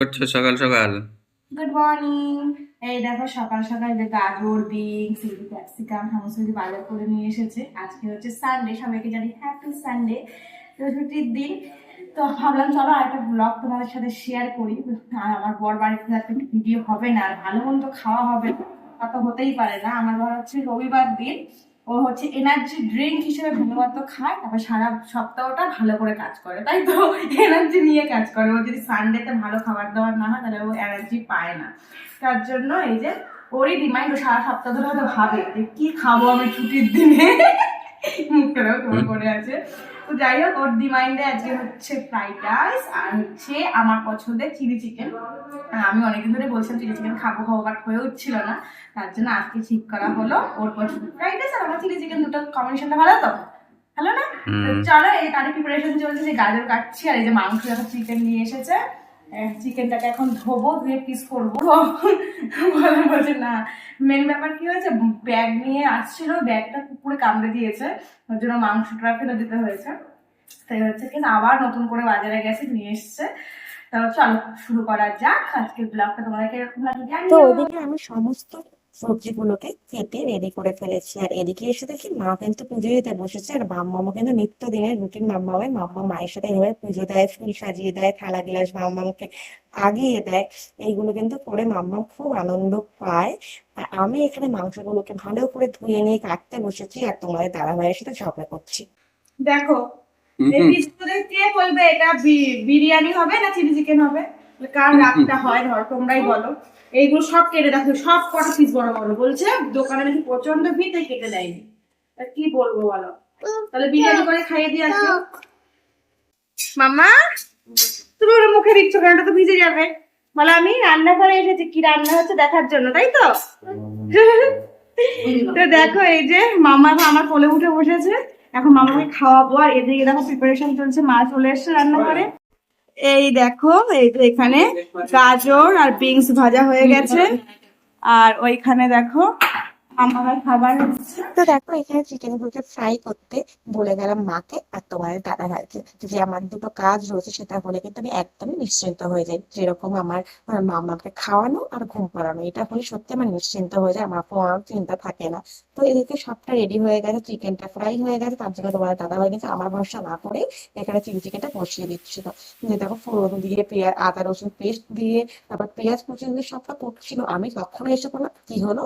করছো সকাল সকাল? Good morning. এই দেখো সকাল সকাল যে গাজর বিনস ক্যাপসিকাম সমস্ত কিছু বাজার করে নিয়ে এসেছে। আজকে হচ্ছে সানডে, সবাইকে জানি হ্যাপি সানডে। তো ছুটির দিন, তো ভাবলাম চলো একটা ব্লগ তোমাদের সাথে শেয়ার করি। আর আমার বর বাড়িতে একটা ভিডিও হবে না, আর ভালো মন্দ খাওয়া হবে না, তা তো হতেই পারে না। আমার বর হচ্ছে রবিবার দিন ও হচ্ছে এনার্জি ড্রিঙ্ক হিসেবে ধন্যবাদ তো খায়, তারপর সারা সপ্তাহটা ভালো করে কাজ করে, তাই তো এনার্জি নিয়ে কাজ করে। ও যদি সানডেতে ভালো খাবার দাবার না হয় তাহলে ও এনার্জি পায় না। তার জন্য এই যে ওরই রিমাইন্ড, ও সারা সপ্তাহ ধরে হয়তো ভাবে যে কি খাবো আমি ছুটির দিনে, মুখটাও কেমন করে আছে। তো যাই হোক, ওর রিমাইন্ডে আজকে হচ্ছে ফ্রাইড রাইস আর হচ্ছে আমার পছন্দের চিলি চিকেন। আমি অনেকদিন ধরে বলছিলাম চিলি চিকেন খাবো খাবো, বাট হয়ে উঠছিল না। তার জন্য আজকে ঠিক করা হলো ওর পছন্দের ফ্রাইড রাইস আর আমার চিলি চিকেন, দুটো কম্বিনেশনটা ভালো তো, ভালো না? তো হুম। চলো, এই তারই প্রিপারেশন চলছে, যে গাজর কাটছি আর এই যে মাংস যখন চিকেন নিয়ে এসেছে, চিকেনটাকে এখন ধোবো, ধুয়ে পিস করবো। বলা বলছে না, মেন ব্যাপার কি হয়েছে, ব্যাগ নিয়ে আসছিল, ব্যাগটা কুকুরে কামড়ে দিয়েছে, ওর জন্য মাংসটা ফেলে দিতে হয়েছে। তাই হচ্ছে কি আবার নতুন করে বাজারে গেছে, নিয়ে এসছে। তো চলো শুরু করা যাক আজকের ব্লগটা। তোমাদেরকে এরকম লাগে তো জানিও। ওদিকে আমি সমস্ত সবজিগুলোকে কেটে রেডি করে ফেলেছি, আর এদিকে এসে দেখি মা কিন্তু পুজো দিতে বসেছে। আর মাম্মামও কিন্তু নিত্য দিনের রুটিন, মাম্মা মায়ের সাথে এভাবে পুজো দেয়, ফুল সাজিয়ে দেয়, থালা গ্লাস মাম্মামকে আগিয়ে দেয়। এইগুলো কিন্তু করে মাম্মা খুব আনন্দ পায়। আর আমি এখানে মাংসগুলোকে ভালো করে ধুয়ে নিয়ে কাটতে বসেছি, আর তোমাদের দাদা ভাইয়ের সাথে ঝগড়া করছি। দেখো, এই হুম। পিসগুলো কে বলবে এটা বিরিয়ানি হবে না চিলি চিকেন হবে? কার রাগটা হয় ধর, তোমরাই বলো। এইগুলো সব কেটে দেখো, সব কটা পিস বড় বড়, বলছে দোকানে নাকি প্রচন্ড ভিড় তাই কেটে দেয়নি। তা কি বলবো বলো? তাহলে বিরিয়ানি করে খাইয়ে দিয়ে আজকে। মাম্মা, তুমি ওটা মুখে দিচ্ছ কেন? ওটা তো ভিজে যাবে। বলে আমি রান্না করে এসেছি, কি রান্না হচ্ছে দেখার জন্য, তাই তো? তো দেখো, এই যে মামা এখন আমার কোলে উঠে বসেছে, এখন মামাকে খাওয়াবো। আর এদিকে দেখো প্রিপারেশন চলছে, মা চলে এসেছে রান্না করে। এই দেখো, এই যে এখানে গাজর আর বিনস ভাজা হয়ে গেছে, আর ওইখানে দেখো আমার খাবার হচ্ছে। তো দেখো, এখানে চিকেন গুলোকে ফ্রাই করতে বলে গেলাম মাকে আর তোমার দাদা ভাইকে, যে আমার দুটো কাজ রয়েছে, সেটা হলে কিন্তু আমি একদমই নিশ্চিন্ত হয়ে যাই। যেরকম আমার মামাকে খাওয়ানো আর ঘুম পাড়ানো, এটা হলে সত্যি আমার নিশ্চিন্ত হয়ে যায়, আমার কোনো আর চিন্তা থাকে না। তো এদিকে সবটা রেডি হয়ে গেছে, চিকেনটা ফ্রাই হয়ে গেছে, তার জন্য তোমার দাদা ভাই কিন্তু আমার ভরসা না করে এখানে চিলি চিকেনটা বসিয়ে দিচ্ছিল। যে দেখো, ফোড়ন দিয়ে পেঁয়াজ আদা রসুন পেস্ট দিয়ে, তারপর পেঁয়াজ কুচি দিয়ে সবটা করছিল। আমি তখন এসে বললাম, কি হলো,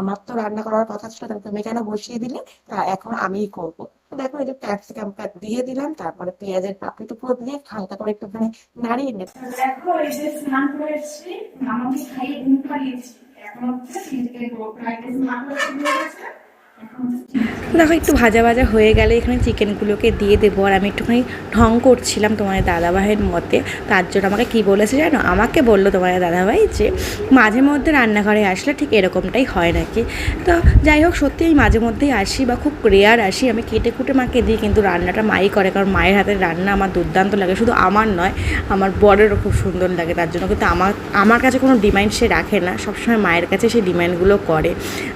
আমার তো রান্না করার কথা ছিল, তাহলে তুমি কেন বসিয়ে দিলে? তা এখন আমিই করবো। তো দেখো, এই যে ক্যাপসিকামটা দিয়ে দিলাম, তারপরে পেঁয়াজের পাপড়ি টুকরো দিয়ে হালকা করে একটুখানি নাড়িয়ে নেবো। দেখো, এই যে স্নান করে এসেছি, মামাকে খাইয়ে ঘুম পাড়িয়েছি। এখন হচ্ছে চিকেন ফ্রাইড রাইস মাখা হয়ে গেছে। এখন হচ্ছে তো দেখো, একটু ভাজা ভাজা হয়ে গেলে এখানে চিকেনগুলোকে দিয়ে দেবো। আর আমি একটুখানি ঢং করছিলাম তোমার দাদাভাইয়ের মতে। তার জন্য আমাকে কি বলেছে জানো, আমাকে বললো তোমার দাদাভাই যে মাঝে মধ্যে রান্নাঘরে আসলে ঠিক এরকমটাই হয় নাকি। তো যাই হোক, সত্যি আমি মাঝে মধ্যেই আসি বা খুব রেয়ার আসি, আমি কেটে কুটে মাকে দিই, কিন্তু রান্নাটা মাই করে, কারণ মায়ের হাতের রান্না আমার দুর্দান্ত লাগে। শুধু আমার নয়, আমার বরেরও খুব সুন্দর লাগে। তার জন্য কিন্তু আমার আমার কাছে কোনো ডিমান্ড সে রাখে না, সবসময় মায়ের কাছে সেই ডিমান্ডগুলো করে।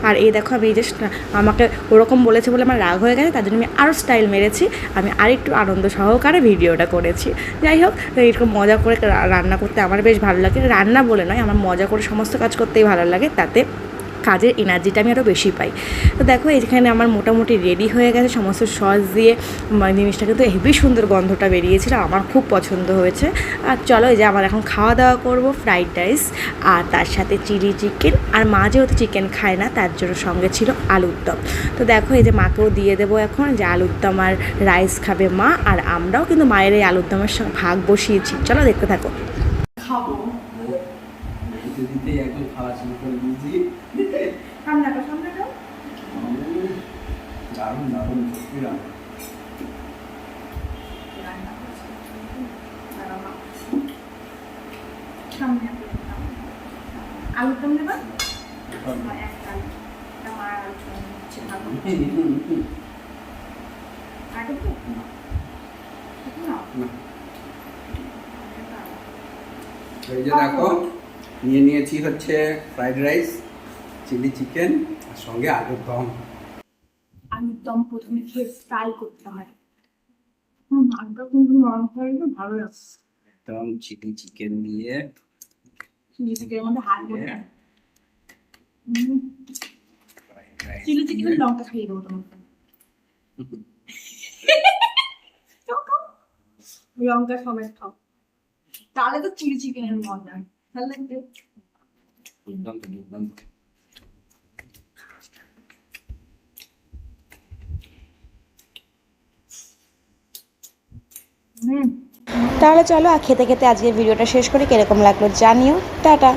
আর এই দেখো, আমি জাস্ট আমাকে ওরকম বলেছে বলে আমার রাগ হয়ে গেছে, তার জন্য আমি আরও স্টাইল মেরেছি, আমি আরেকটু আনন্দ সহকারে ভিডিওটা করেছি। যাই হোক, এরকম মজা করে রান্না করতে আমার বেশ ভালো লাগে। রান্না বলে নয়, আমার মজা করে সমস্ত কাজ করতেই ভালো লাগে, তাতে কাজের এনার্জিটা আমি আরও বেশি পাই। তো দেখো, এখানে আমার মোটামুটি রেডি হয়ে গেছে সমস্ত সস দিয়ে। জিনিসটা কিন্তু হেবি সুন্দর গন্ধটা বেরিয়েছিল, আমার খুব পছন্দ হয়েছে। আর চলো, এই যে আমার এখন খাওয়া দাওয়া করবো ফ্রাইড রাইস আর তার সাথে চিলি চিকেন। আর মা যেহেতু চিকেন খায় না, তার জন্য সঙ্গে ছিল আলুর দম। তো দেখো, এই যে মাকেও দিয়ে দেবো এখন, যে আলুর দম আর রাইস খাবে মা, আর আমরাও কিন্তু মায়ের এই আলুর দমের সঙ্গে ভাগ বসিয়েছি। চলো দেখতে থাকো। খাবো। দিতে দিতে একদম খাওয়া শুরু করে দিয়েছি। ঠান্ডা তো ঠান্ডা দাও। দারুণ দারুণ সত্যি দারুণ। রান্না করছি। আর আমার সামনে আলুর দম দেবা? একটা আলু, একটা মার আলু হচ্ছে ভালো। আগে তো না। এই যে দেখো, নিয়ে নিয়েছি হচ্ছে ফ্রাইড রাইস, চিলি চিকেন আর সঙ্গে আলুর দম। আলুর দম প্রথমে ফ্রাই করতে হয়। আলুটা কিন্তু নরম হয়ে গেলে ভালো লাগছে। একদম চিলি চিকেন দিয়ে চিলি চিকেনের মধ্যে হাত ভরে চিলি চিকেনের লঙ্কা খাইয়ে দেবো তোমাকে লঙ্কা সমেত খাও তাহলে তো চিলি চিকেনের মজা তাহলে তাহলে চলো আর খেতে খেতে আজকের ভিডিওটা শেষ করি, কিরকম লাগলো জানিও। টাটা।